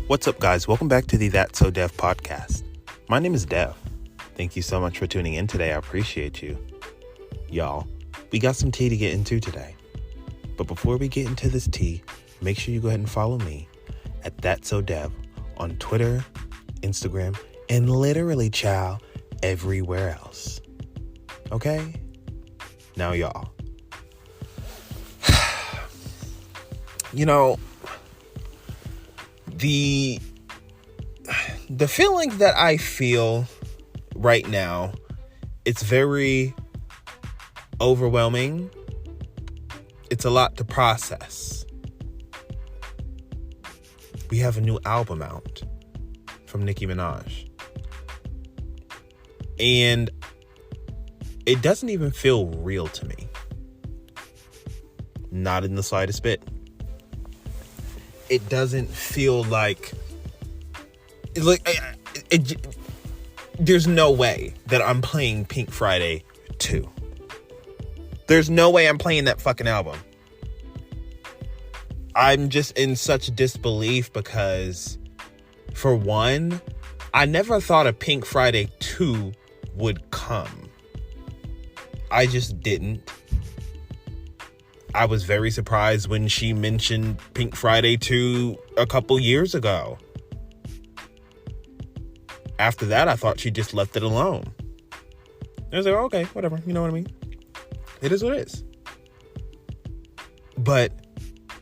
What's up, guys? Welcome back to the That's Sowdev podcast. My name is Dev. Thank you so much for tuning in today. I appreciate you. Y'all, we got some tea to get into today. But before we get into this tea, make sure you go ahead and follow me at That's Sowdev on Twitter, Instagram, and literally, child, everywhere else. Okay? Now, y'all. The feeling that I feel right now, it's very overwhelming. It's a lot to process. We have a new album out from Nicki Minaj. And it doesn't even feel real to me. Not in the slightest bit. It doesn't feel like there's no way that I'm playing Pink Friday 2. There's no way I'm playing that fucking album. I'm just in such disbelief because, for one, I never thought a Pink Friday 2 would come. I just didn't. I was very surprised when she mentioned Pink Friday 2 a couple years ago. After that, I thought she just left it alone. I was like, okay, whatever. You know what I mean? It is what it is. But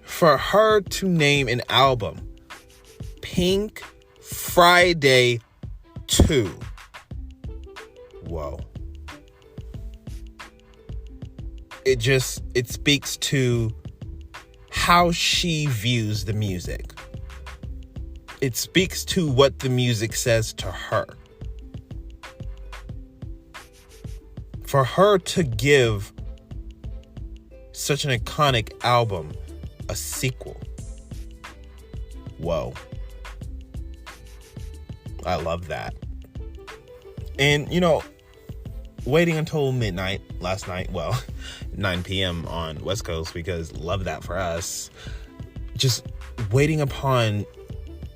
for her to name an album Pink Friday 2. Whoa. It speaks to how she views the music. It speaks to what the music says to her. For her to give such an iconic album a sequel. Whoa. I love that. And, waiting until midnight last night, 9 p.m. on West Coast, because love that for us. Just waiting upon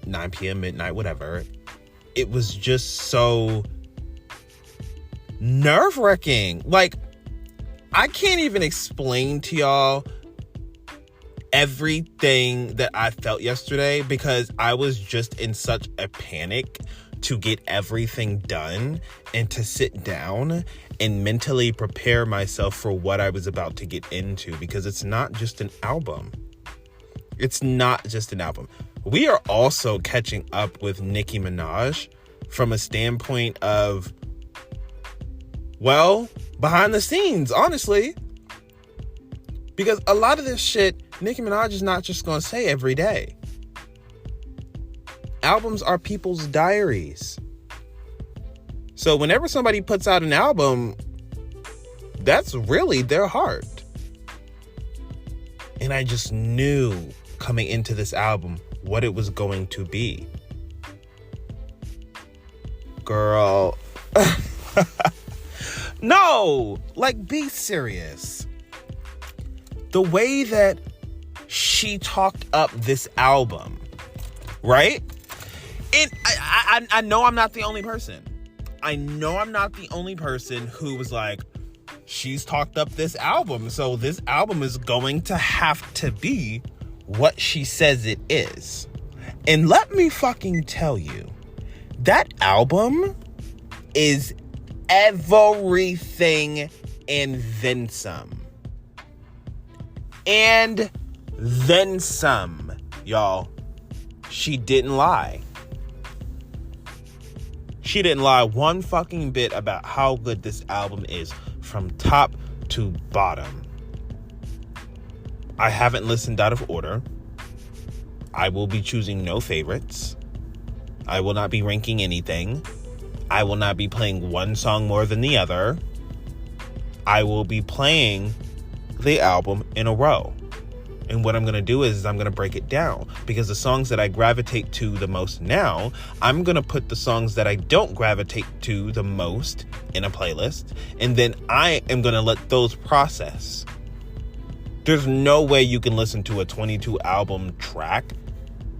9 p.m., midnight, whatever. It was just so nerve-wracking. Like, I can't even explain to y'all everything that I felt yesterday because I was just in such a panic to get everything done and to sit down and mentally prepare myself for what I was about to get into, because it's not just an album. It's not just an album. We are also catching up with Nicki Minaj from a standpoint of, behind the scenes, honestly. Because a lot of this shit, Nicki Minaj is not just going to say every day. Albums are people's diaries. So whenever somebody puts out an album, that's really their heart. And I just knew coming into this album what it was going to be. Girl. No! Be serious. The way that she talked up this album, right? And I know I'm not the only person. I know I'm not the only person who was like, she's talked up this album, so this album is going to have to be what she says it is. And let me fucking tell you, that album is everything and then some. And then some, y'all. She didn't lie. She didn't lie one fucking bit about how good this album is from top to bottom. I haven't listened out of order. I will be choosing no favorites. I will not be ranking anything. I will not be playing one song more than the other. I will be playing the album in a row. And what I'm going to do is I'm going to break it down, because the songs that I gravitate to the most now, I'm going to put the songs that I don't gravitate to the most in a playlist. And then I am going to let those process. There's no way you can listen to a 22 album track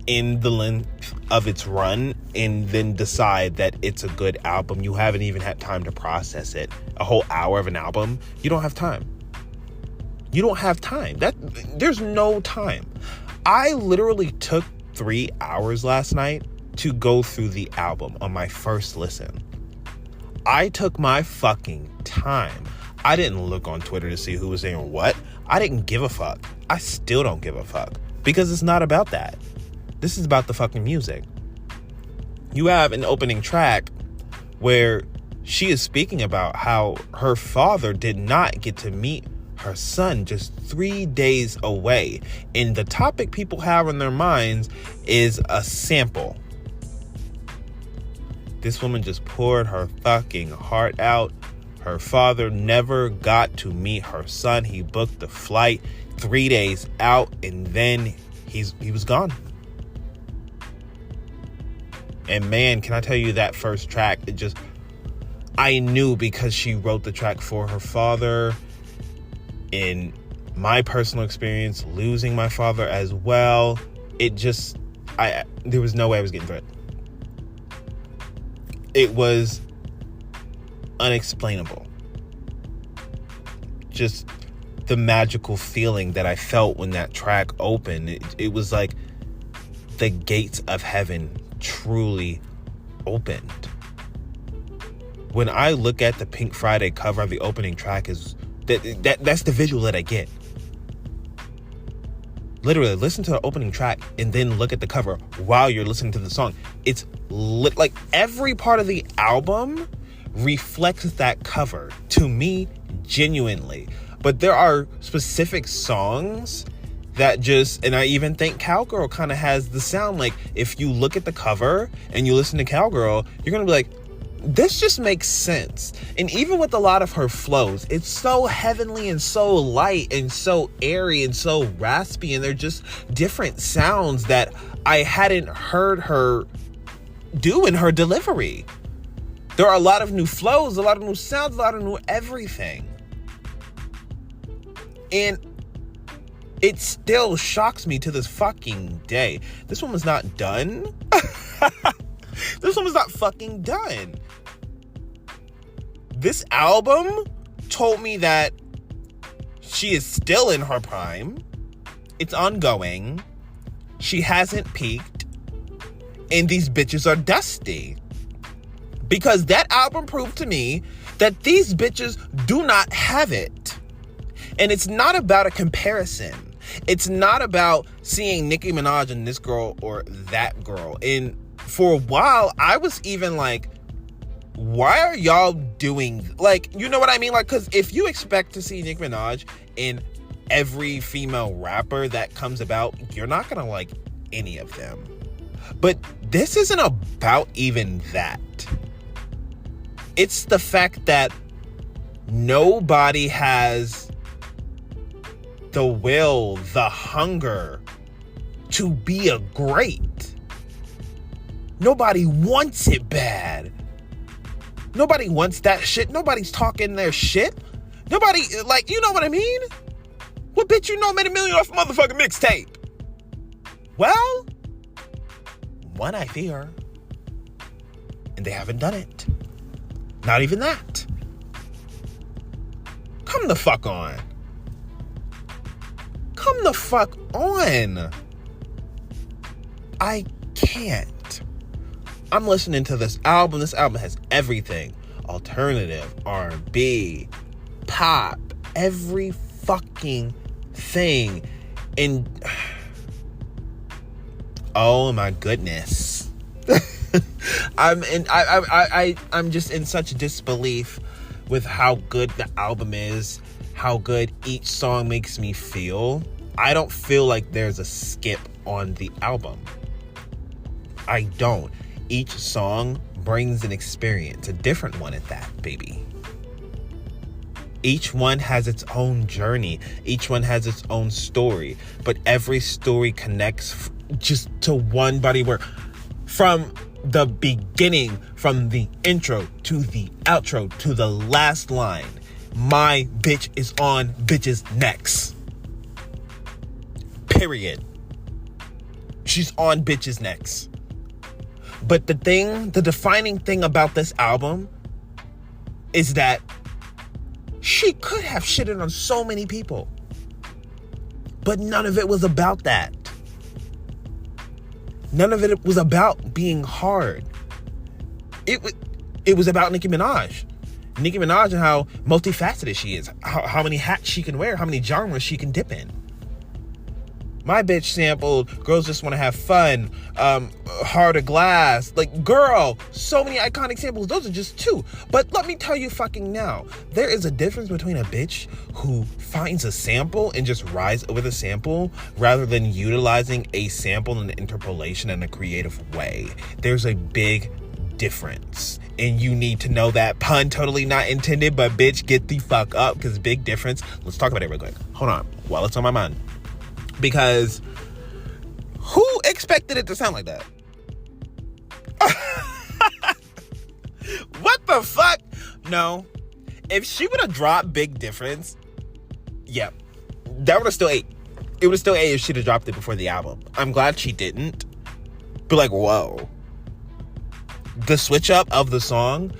in the length of its run and then decide that it's a good album. You haven't even had time to process it. A whole hour of an album, you don't have time. You don't have time. There's no time. I literally took 3 hours last night to go through the album on my first listen. I took my fucking time. I didn't look on Twitter to see who was saying what. I didn't give a fuck. I still don't give a fuck because it's not about that. This is about the fucking music. You have an opening track where she is speaking about how her father did not get to meet her son just 3 days away. And the topic people have in their minds is a sample. This woman just poured her fucking heart out. Her father never got to meet her son. He booked the flight 3 days out and then he was gone. And man, can I tell you, that first track, I knew, because she wrote the track for her father. In my personal experience, losing my father as well, there was no way I was getting through it. It was unexplainable. Just the magical feeling that I felt when that track opened. It was like the gates of heaven truly opened. When I look at the Pink Friday cover of the opening track, that's the visual that I get. Literally, listen to the opening track and then look at the cover while you're listening to the song. It's like every part of the album reflects that cover to me, genuinely. But there are specific songs that and I even think Cowgirl kind of has the sound. Like, if you look at the cover and you listen to Cowgirl, you're going to be like, this just makes sense. And even with a lot of her flows, it's so heavenly and so light and so airy and so raspy, and they're just different sounds that I hadn't heard her do in her delivery. There are a lot of new flows, a lot of new sounds, a lot of new everything. And it still shocks me to this fucking day. This woman's not done. This woman's not fucking done. This album told me that she is still in her prime. It's ongoing. She hasn't peaked. And these bitches are dusty. Because that album proved to me that these bitches do not have it. And it's not about a comparison. It's not about seeing Nicki Minaj and this girl or that girl. And for a while, I was even like, why are y'all doing, like, you know what I mean? Like, because if you expect to see Nicki Minaj in every female rapper that comes about, you're not going to like any of them. But this isn't about even that. It's the fact that nobody has the will, the hunger to be a great. Nobody wants it bad. Nobody wants that shit. Nobody's talking their shit. Nobody, like, you know what I mean? What bitch you know made $1 million off a motherfucking mixtape? Well, one I fear. And they haven't done it. Not even that. Come the fuck on. Come the fuck on. I can't. I'm listening to this album. This album has everything. Alternative, R&B, pop, every fucking thing. And oh my goodness. I'm just in such disbelief with how good the album is, how good each song makes me feel. I don't feel like there's a skip on the album. I don't. Each song brings an experience, a different one at that, baby. Each one has its own journey. Each one has its own story. But every story connects just to one body work. From the beginning, from the intro to the outro to the last line, my bitch is on bitches' necks. Period. she's on bitches' necks. But the defining thing about this album is that she could have shitted on so many people. But none of it was about that. None of it was about being hard. It was about Nicki Minaj. Nicki Minaj and how multifaceted she is. How many hats she can wear. How many genres she can dip in. My bitch sampled Girls Just Want to Have Fun, Heart of Glass. Like, girl, so many iconic samples. Those are just two. But let me tell you fucking now, there is a difference between a bitch who finds a sample and just rides with a sample rather than utilizing a sample and interpolation in a creative way. There's a big difference. And you need to know that. Pun totally not intended, but bitch, get the fuck up, because big difference. Let's talk about it real quick. Hold on, while it's on my mind. Because who expected it to sound like that? What the fuck? No. If she would have dropped Big Difference, yeah, that would have still ate. It would have still ate if she'd have dropped it before the album. I'm glad she didn't. But like, whoa. The switch up of the song,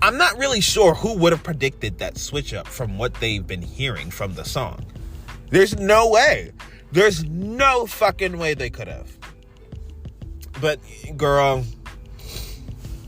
I'm not really sure who would have predicted that switch up from what they've been hearing from the song. There's no way. There's no fucking way they could have. But girl,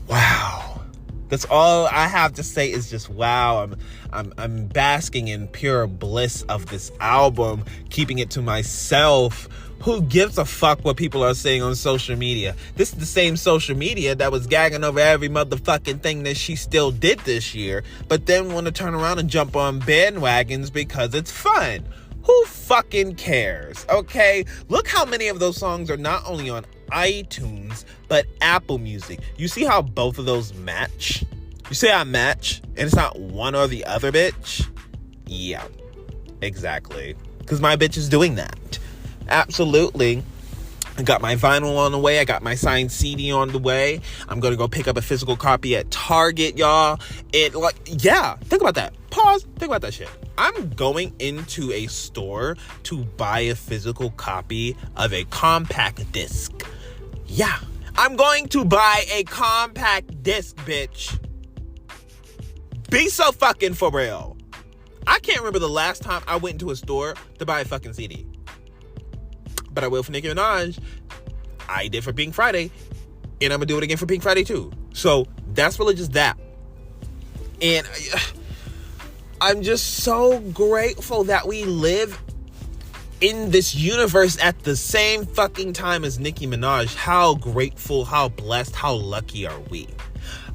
wow. That's all I have to say is just wow. I'm basking in pure bliss of this album, keeping it to myself. Who gives a fuck what people are saying on social media? This is the same social media that was gagging over every motherfucking thing that she still did this year, but then want to turn around and jump on bandwagons because it's fun. Who fucking cares? Okay? Look how many of those songs are not only on iTunes, but Apple Music. You see how both of those match? You say I match, and it's not one or the other, bitch? Yeah, exactly. Because my bitch is doing that. Absolutely. I got my vinyl on the way. I got my signed CD on the way. I'm going to go pick up a physical copy at Target, y'all. Yeah, think about that. Pause. Think about that shit. I'm going into a store to buy a physical copy of a compact disc. Yeah, I'm going to buy a compact disc, bitch. Be so fucking for real. I can't remember the last time I went into a store to buy a fucking CD. But I will for Nicki Minaj. I did for Pink Friday. And I'm going to do it again for Pink Friday too. So that's really just that. And I'm just so grateful that we live in this universe at the same fucking time as Nicki Minaj. How grateful, how blessed, how lucky are we?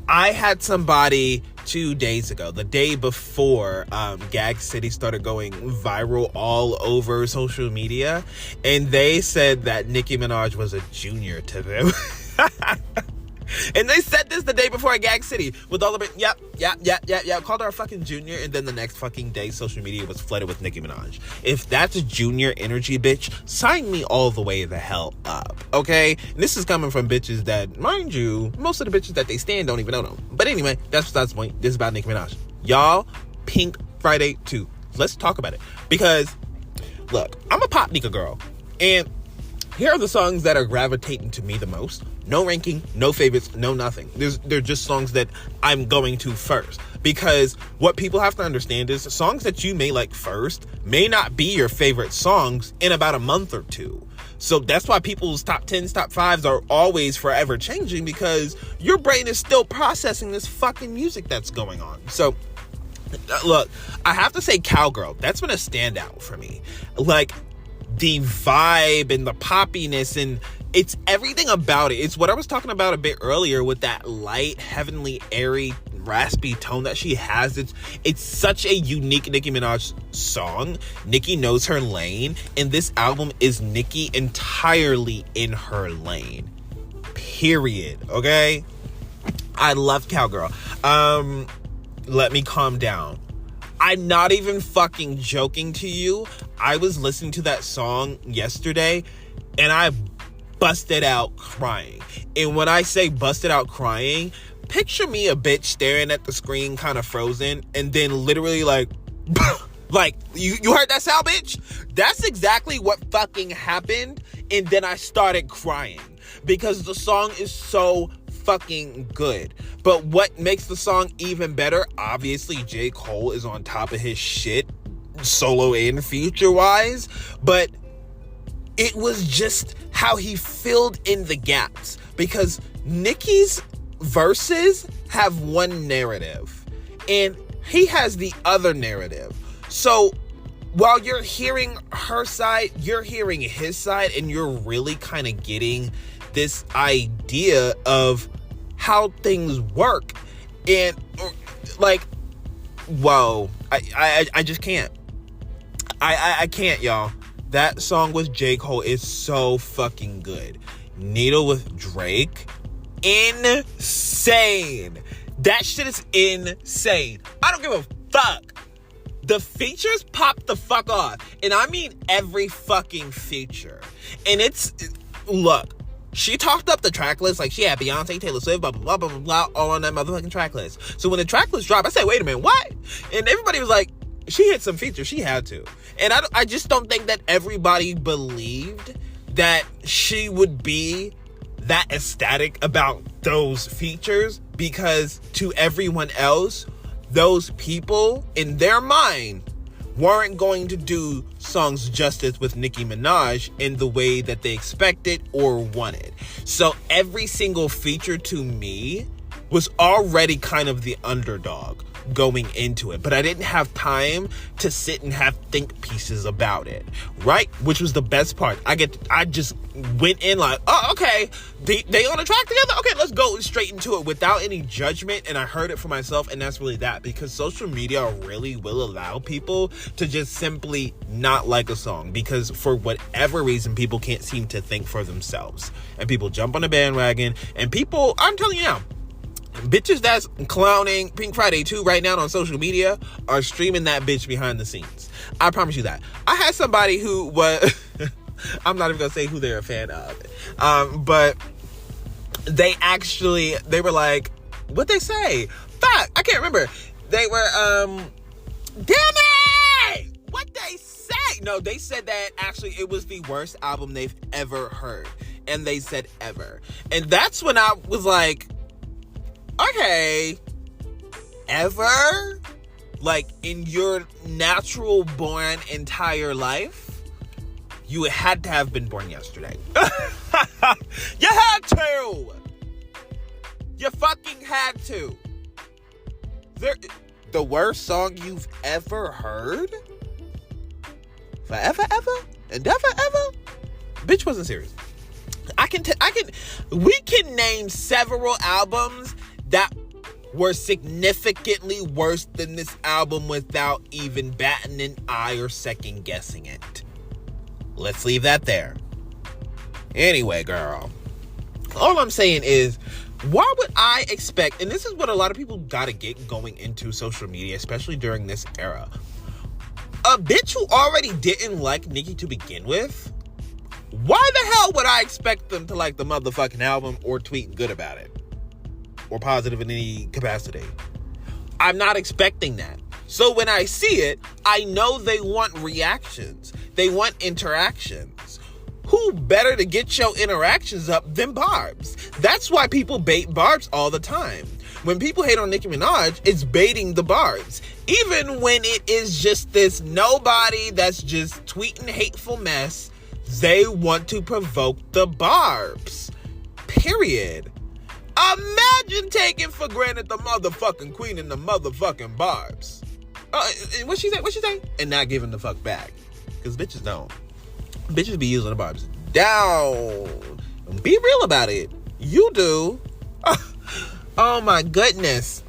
I had somebody 2 days ago, the day before Gag City started going viral all over social media, and they said that Nicki Minaj was a junior to them. And they said this the day before at Gag City with all of it. Yep. Called her a fucking junior, and then the next fucking day, social media was flooded with Nicki Minaj. If that's junior energy, bitch, sign me all the way the hell up, okay? And this is coming from bitches that, mind you, most of the bitches that they stand don't even know them. But anyway, that's besides the point. This is about Nicki Minaj. Y'all, Pink Friday 2. Let's talk about it. Because, look, I'm a pop nigga girl, and here are the songs that are gravitating to me the most. No ranking, no favorites, no nothing. They're just songs that I'm going to first. Because what people have to understand is songs that you may like first may not be your favorite songs in about a month or two. So that's why people's top 10s, top 5s are always forever changing, because your brain is still processing this fucking music that's going on. So look, I have to say Cowgirl, that's been a standout for me. Like, the vibe and the poppiness, and it's everything about it. It's what I was talking about a bit earlier with that light, heavenly, airy, raspy tone that she has. It's such a unique Nicki Minaj song. Nicki knows her lane, and this album is Nicki entirely in her lane. Period. Okay? I love Cowgirl. Let me calm down. I'm not even fucking joking to you. I was listening to that song yesterday, and I busted out crying. And when I say busted out crying, picture me a bitch staring at the screen kind of frozen, and then literally like Like, you heard that sound, bitch? That's exactly what fucking happened. And then I started crying because the song is so fucking good. But what makes the song even better, obviously J. Cole is on top of his shit, solo and feature wise, but it was just how he filled in the gaps, because Nicki's verses have one narrative and he has the other narrative. So while you're hearing her side, you're hearing his side, and you're really kind of getting this idea of how things work. And like, whoa, I just can't. I can't, y'all. That song with J. Cole is so fucking good. Needle with Drake, insane. That shit is insane. I don't give a fuck. The features pop the fuck off. And I mean every fucking feature. And look, she talked up the track list like she had Beyonce, Taylor Swift, blah, blah, blah, blah, blah, all on that motherfucking track list. So when the track list dropped, I said, wait a minute, what? And everybody was like, she hit some features. She had to. And I just don't think that everybody believed that she would be that ecstatic about those features, because to everyone else, those people in their mind weren't going to do songs justice with Nicki Minaj in the way that they expected or wanted. So every single feature to me was already kind of the underdog going into it, but I didn't have time to sit and have think pieces about it, right? Which was the best part. I just went in like, oh, okay, they on a track together? Okay, let's go straight into it without any judgment, and I heard it for myself, and that's really that, because social media really will allow people to just simply not like a song, because for whatever reason, people can't seem to think for themselves, and people jump on a bandwagon, and people, I'm telling you now, bitches that's clowning Pink Friday 2 right now on social media are streaming that bitch behind the scenes. I promise you that. I had somebody who was, I'm not even gonna say who they're a fan of, but they were like, what'd they say? Fuck, I can't remember. They were, damn it! What'd they say? No, they said that actually it was the worst album they've ever heard. And they said ever. And that's when I was like, okay, ever? Like, in your natural born entire life, you had to have been born yesterday. You had to! You fucking had to. The worst song you've ever heard? Forever, ever? And ever, ever? Bitch wasn't serious. We can name several albums that were significantly worse than this album without even batting an eye or second guessing it. Let's leave that there. Anyway, girl, all I'm saying is, why would I expect, and this is what a lot of people gotta get going into social media, especially during this era, a bitch who already didn't like Nicki to begin with, why the hell would I expect them to like the motherfucking album or tweet good about it? Or positive in any capacity? I'm not expecting that. So when I see it, I know they want reactions. They want interactions. Who better to get your interactions up than Barbz? That's why people bait Barbz all the time. When people hate on Nicki Minaj, it's baiting the Barbz. Even when it is just this nobody that's just tweeting hateful mess, they want to provoke the Barbz. Period. Imagine taking for granted the motherfucking queen and the motherfucking Barbz. What she say? And not giving the fuck back. Because bitches don't. Bitches be using the Barbz down. Be real about it. You do. Oh my goodness.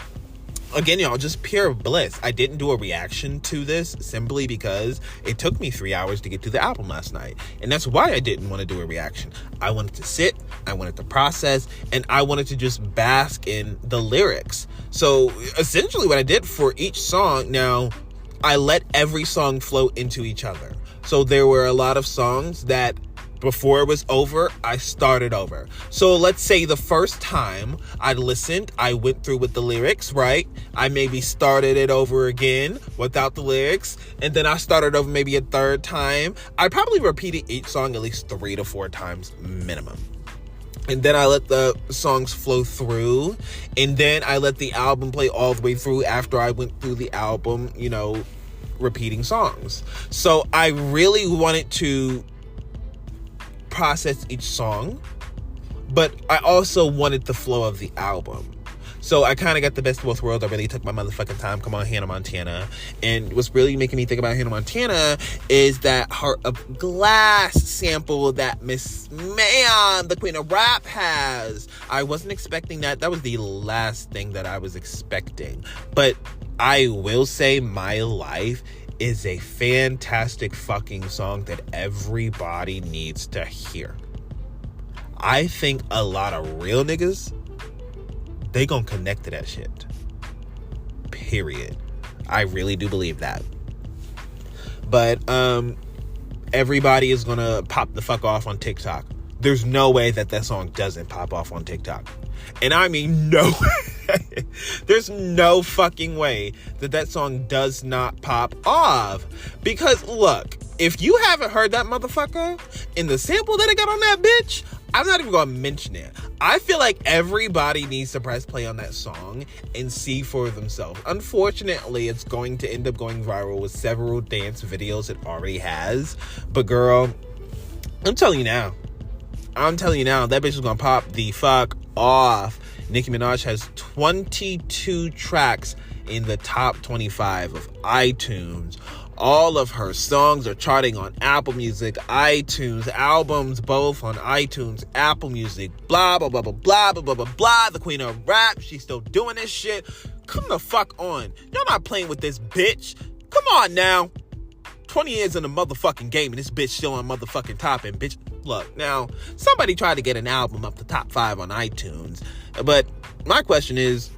Again, y'all, just pure bliss. I didn't do a reaction to this simply because it took me 3 hours to get to the album last night. And that's why I didn't want to do a reaction. I wanted to sit, I wanted to process, and I wanted to just bask in the lyrics. So essentially what I did for each song, now I let every song flow into each other. So there were a lot of songs that Before it was over, I started over. So let's say the first time I listened, I went through with the lyrics, right? I maybe started it over again without the lyrics. And then I started over maybe a third time. I probably repeated each song at least 3 to 4 times minimum. And then I let the songs flow through. And then I let the album play all the way through after I went through the album, you know, repeating songs. So I really wanted to process each song, but I also wanted the flow of the album. So I kind of got the best of both worlds. I really took my motherfucking time. Come on, Hannah Montana. And what's really making me think about Hannah Montana is that Heart of Glass sample that Miss Ma'am, the Queen of Rap, has. I wasn't expecting that. That was the last thing that I was expecting. But I will say My Life is a fantastic fucking song that everybody needs to hear. I think a lot of real niggas, they gonna connect to that shit. Period. I really do believe that. But everybody is gonna pop the fuck off on TikTok. There's no way that song doesn't pop off on TikTok. And I mean no way. There's no fucking way that song does not pop off. Because look, if you haven't heard that motherfucker in the sample that it got on that bitch, I'm not even gonna mention it. I feel like everybody needs to press play on that song and see for themselves. Unfortunately, it's going to end up going viral with several dance videos it already has. But girl, I'm telling you now, that bitch is gonna pop the fuck off. Nicki Minaj has 22 tracks in the top 25 of iTunes. All of her songs are charting on Apple Music, iTunes, albums both on iTunes, Apple Music, blah, blah, blah, blah, blah, blah, blah, blah, blah. The Queen of Rap, she's still doing this shit. Come the fuck on. Y'all not playing with this bitch. Come on now. 20 years in the motherfucking game and this bitch still on motherfucking top. And bitch, look, now, somebody tried to get an album up to top 5 on iTunes. But my question is,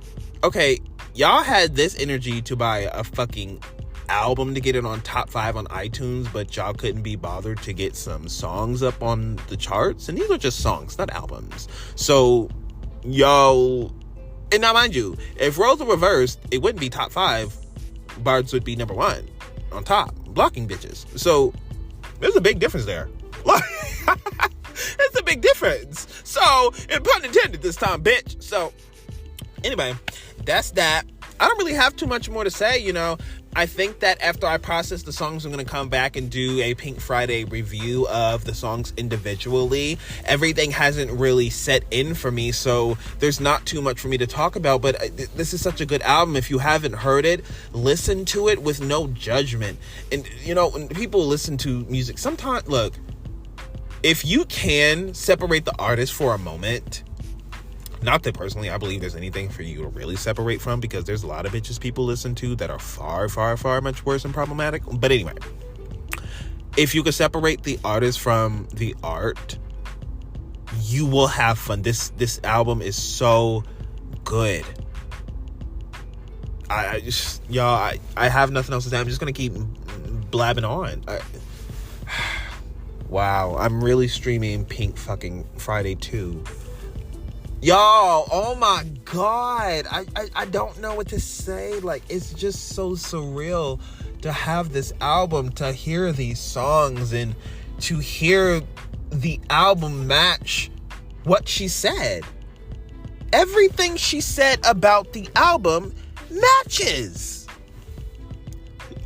okay, y'all had this energy to buy a fucking album to get it on top 5 on iTunes, but y'all couldn't be bothered to get some songs up on the charts. And these are just songs, not albums. So, yo, and now mind you, if roles were reversed, it wouldn't be top 5. Barbz would be number 1 on top, blocking bitches. So, there's a big difference there. It's a big difference. So, and pun intended this time, bitch. So, anyway, that's that. I don't really have too much more to say, you know. I think that after I process the songs, I'm going to come back and do a Pink Friday review of the songs individually. Everything hasn't really set in for me, so there's not too much for me to talk about, but this is such a good album. If you haven't heard it, listen to it with no judgment. And, you know, when people listen to music, sometimes, look, if you can separate the artist for a moment, not that personally I believe there's anything for you to really separate from, because there's a lot of bitches people listen to that are far, far, far much worse and problematic. But anyway, if you could separate the artist from the art, you will have fun. This album is so good. I have nothing else to say. I'm just gonna keep blabbing on. Wow, I'm really streaming Pink fucking Friday 2. Y'all, oh my God. I don't know what to say. Like, it's just so surreal to have this album, to hear these songs, and to hear the album match what she said. Everything she said about the album matches.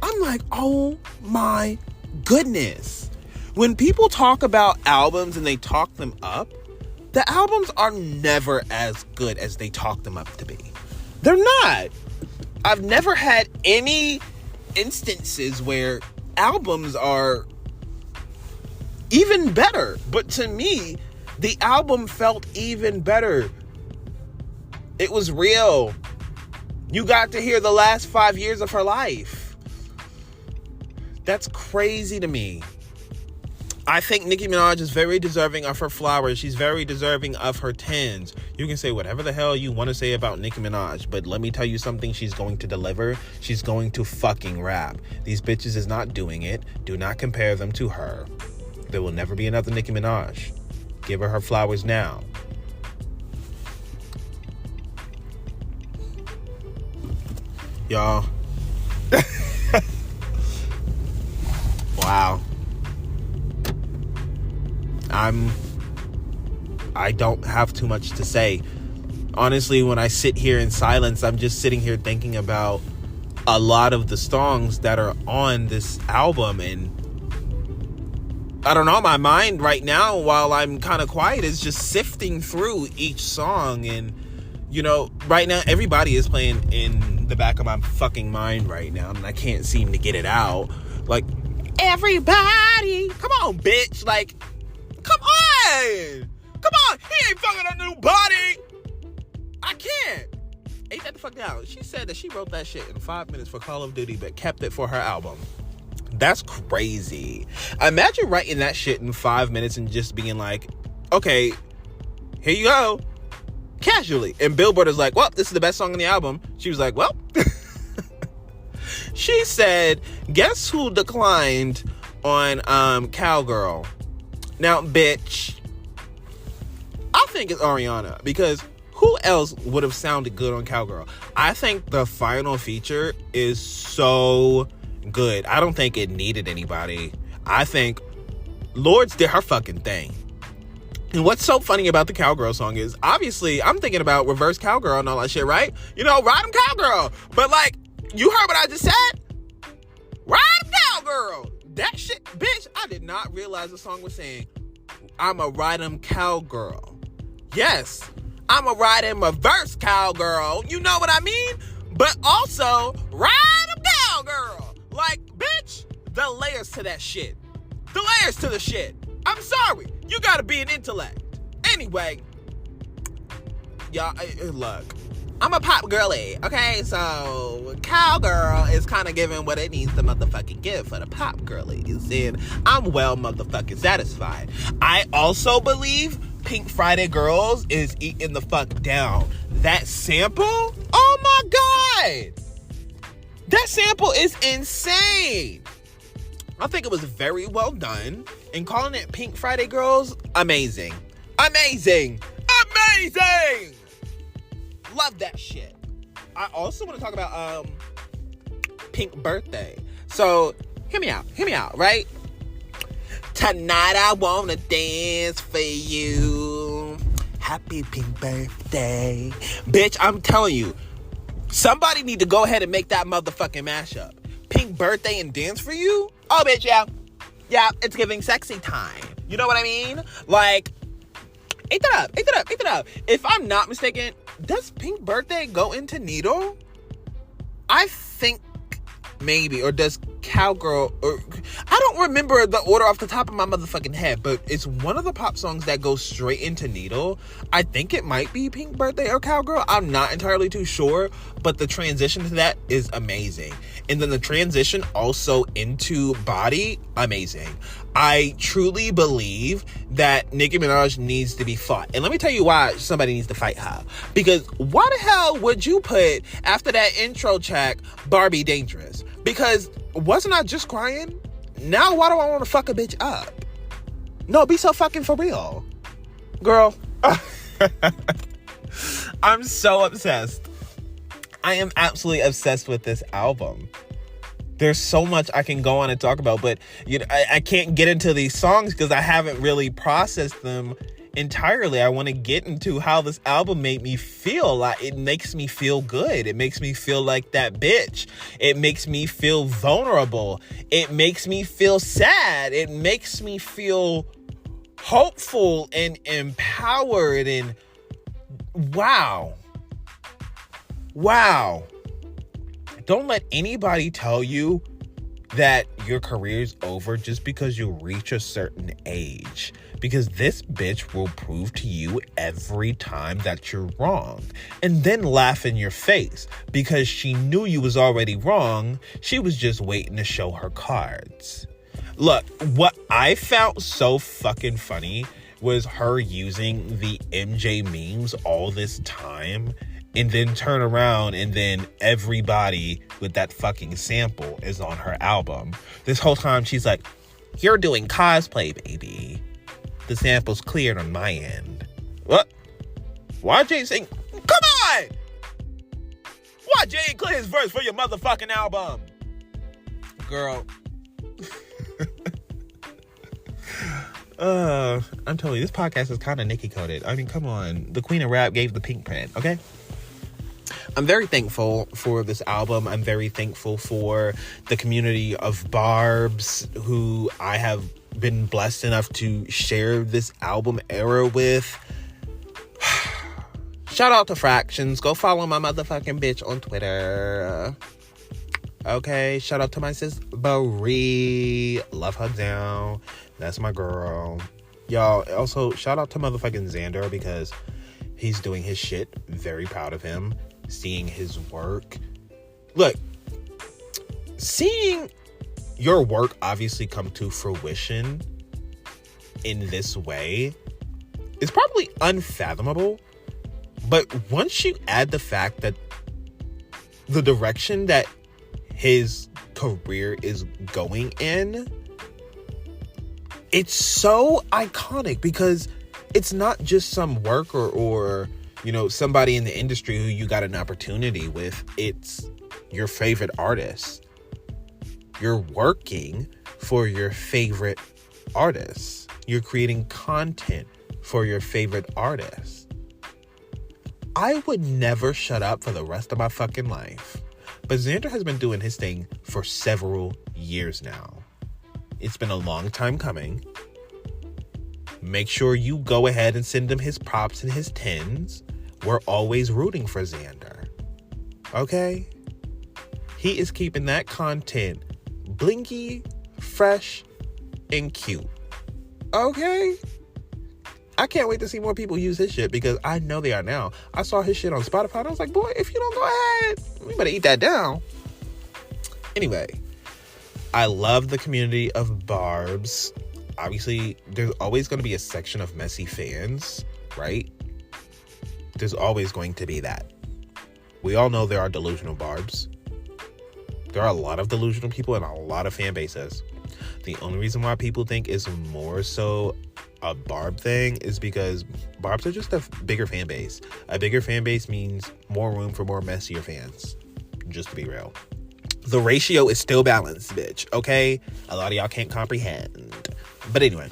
I'm like, oh my goodness. When people talk about albums and they talk them up, the albums are never as good as they talk them up to be. They're not. I've never had any instances where albums are even better. But to me, the album felt even better. It was real. You got to hear the last 5 years of her life. That's crazy to me. I think Nicki Minaj is very deserving of her flowers. She's very deserving of her 10s. You can say whatever the hell you want to say about Nicki Minaj, but let me tell you something she's going to deliver. She's going to fucking rap. These bitches is not doing it. Do not compare them to her. There will never be another Nicki Minaj. Give her flowers now. Y'all. Wow. I don't have too much to say. Honestly, when I sit here in silence, I'm just sitting here thinking about a lot of the songs that are on this album, and I don't know, my mind right now, while I'm kind of quiet, is just sifting through each song. And you know, right now everybody is playing in the back of my fucking mind right now, and I can't seem to get it out. Like, everybody, come on, bitch, like, come on, he ain't fucking a new body. I can't. Ain't that the fuck down? She said that she wrote that shit in 5 minutes for Call of Duty, but kept it for her album. That's crazy. Imagine writing that shit in 5 minutes and just being like, okay, here you go, casually. And Billboard is like, well, this is the best song on the album. She was like, well. She said, guess who declined on Cowgirl? Now, bitch, I think it's Ariana, because who else would have sounded good on Cowgirl? I think the final feature is so good. I don't think it needed anybody. I think Lords did her fucking thing. And what's so funny about the Cowgirl song is, obviously, I'm thinking about reverse cowgirl and all that shit, right? You know, ride 'em cowgirl. But, like, you heard what I just said? Ride 'em cowgirl. That shit, bitch, I did not realize the song was saying, I'm a ride 'em cowgirl. Yes, I'm a ride 'em reverse cowgirl. You know what I mean? But also, ride 'em cowgirl. Like, bitch, the layers to that shit. The layers to the shit. I'm sorry. You gotta be an intellect. Anyway, y'all, look, I'm a pop girly, okay? So, Cowgirl is kind of giving what it needs to motherfucking give for the pop girlies. And I'm well motherfucking satisfied. I also believe Pink Friday Girls is eating the fuck down. That sample? Oh my God. That sample is insane. I think it was very well done. And calling it Pink Friday Girls, amazing. Amazing. Amazing. Love that shit. I also want to talk about Pink Birthday. So, hear me out, right? Tonight I want to dance for you. Happy pink birthday. Bitch, I'm telling you, somebody need to go ahead and make that motherfucking mashup. Pink Birthday and Dance for You? Oh, bitch, yeah. Yeah, it's giving sexy time. You know what I mean? Like, eat that up. If I'm not mistaken, does Pink Birthday go into Needle? I think maybe. Or does Cowgirl, or I don't remember the order off the top of my motherfucking head, but it's one of the pop songs that goes straight into Needle. I think it might be Pink Birthday or Cowgirl. I'm not entirely too sure, but the transition to that is amazing. And then the transition also into Body, amazing. I truly believe that Nicki Minaj needs to be fought. And let me tell you why somebody needs to fight her. Because why the hell would you put, after that intro track, Barbie Dangerous? Because wasn't I just crying? Now why do I want to fuck a bitch up? No, be so fucking for real. Girl. I'm so obsessed. I am absolutely obsessed with this album. There's so much I can go on and talk about, but you know, I can't get into these songs because I haven't really processed them entirely. I want to get into how this album made me feel. Like, it makes me feel good. It makes me feel like that bitch. It makes me feel vulnerable. It makes me feel sad. It makes me feel hopeful and empowered, and wow. Don't let anybody tell you that your career's over just because you reach a certain age. Because this bitch will prove to you every time that you're wrong. And then laugh in your face. Because she knew you was already wrong. She was just waiting to show her cards. Look, what I found so fucking funny was her using the MJ memes all this time. And then turn around and then everybody with that fucking sample is on her album. This whole time she's like, You're doing cosplay, baby. The sample's cleared on my end. What? Why Jay sing? Come on! Why Jay ain't clear his verse for your motherfucking album? Girl. I'm telling you, this podcast is kind of Nicki coded. I mean, come on. The queen of rap gave the pink print, okay? I'm very thankful for this album. I'm very thankful for the community of Barbz, who I have been blessed enough to share this album era with. Shout out to Fractions. Go follow my motherfucking bitch on Twitter. Okay, shout out to my sis Brie. Love her down. That's my girl. Y'all, also shout out to motherfucking Xander because he's doing his shit. Very proud of him. Seeing his work. Look, seeing your work obviously come to fruition in this way is probably unfathomable. But once you add the fact that the direction that his career is going in, it's so iconic because it's not just some worker or you know, somebody in the industry who you got an opportunity with. It's your favorite artist. You're working for your favorite artists. You're creating content for your favorite artists. I would never shut up for the rest of my fucking life. But Xander has been doing his thing for several years now. It's been a long time coming. Make sure you go ahead and send him his props and his tens. We're always rooting for Xander. Okay? He is keeping that content blinky, fresh, and cute. Okay? I can't wait to see more people use his shit because I know they are now. I saw his shit on Spotify and I was like, boy, if you don't go ahead, we better eat that down. Anyway, I love the community of Barbz. Obviously, there's always going to be a section of messy fans, right? There's always going to be that. We all know there are delusional Barbz. There are a lot of delusional people and a lot of fan bases. The only reason why people think it's more so a Barb thing is because Barbz are just a bigger fan base. A bigger fan base means more room for more messier fans. Just to be real. The ratio is still balanced, bitch. Okay? A lot of y'all can't comprehend. But anyway,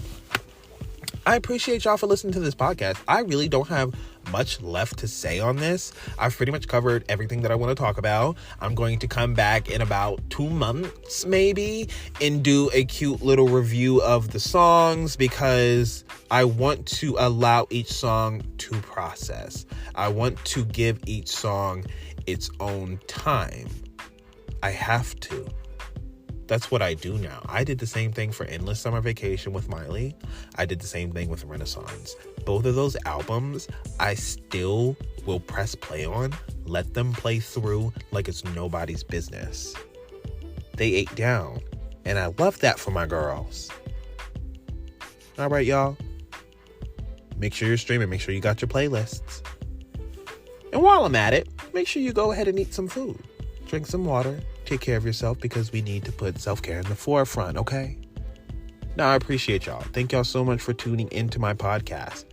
I appreciate y'all for listening to this podcast. I really don't have much left to say on this. I've pretty much covered everything that I want to talk about. I'm going to come back in about 2 months maybe and do a cute little review of the songs because I want to allow each song to process. I want to give each song its own time. I have to. That's what I do now. I did the same thing for Endless Summer Vacation with Miley. I did the same thing with Renaissance. Both of those albums, I still will press play on, let them play through like it's nobody's business. They ate down, and I love that for my girls. All right, y'all. Make sure you're streaming. Make sure you got your playlists. And while I'm at it, make sure you go ahead and eat some food. Drink some water. Take care of yourself because we need to put self-care in the forefront, okay? Now, I appreciate y'all. Thank y'all so much for tuning into my podcast.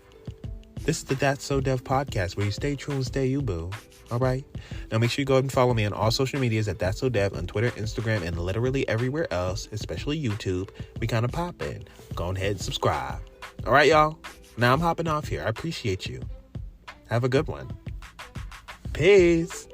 This is the That's Sowdev podcast where you stay true and stay you, boo. All right? Now, make sure you go ahead and follow me on all social medias at That's Sowdev on Twitter, Instagram, and literally everywhere else, especially YouTube. We kind of poppin'. Go ahead and subscribe. All right, y'all? Now I'm hopping off here. I appreciate you. Have a good one. Peace.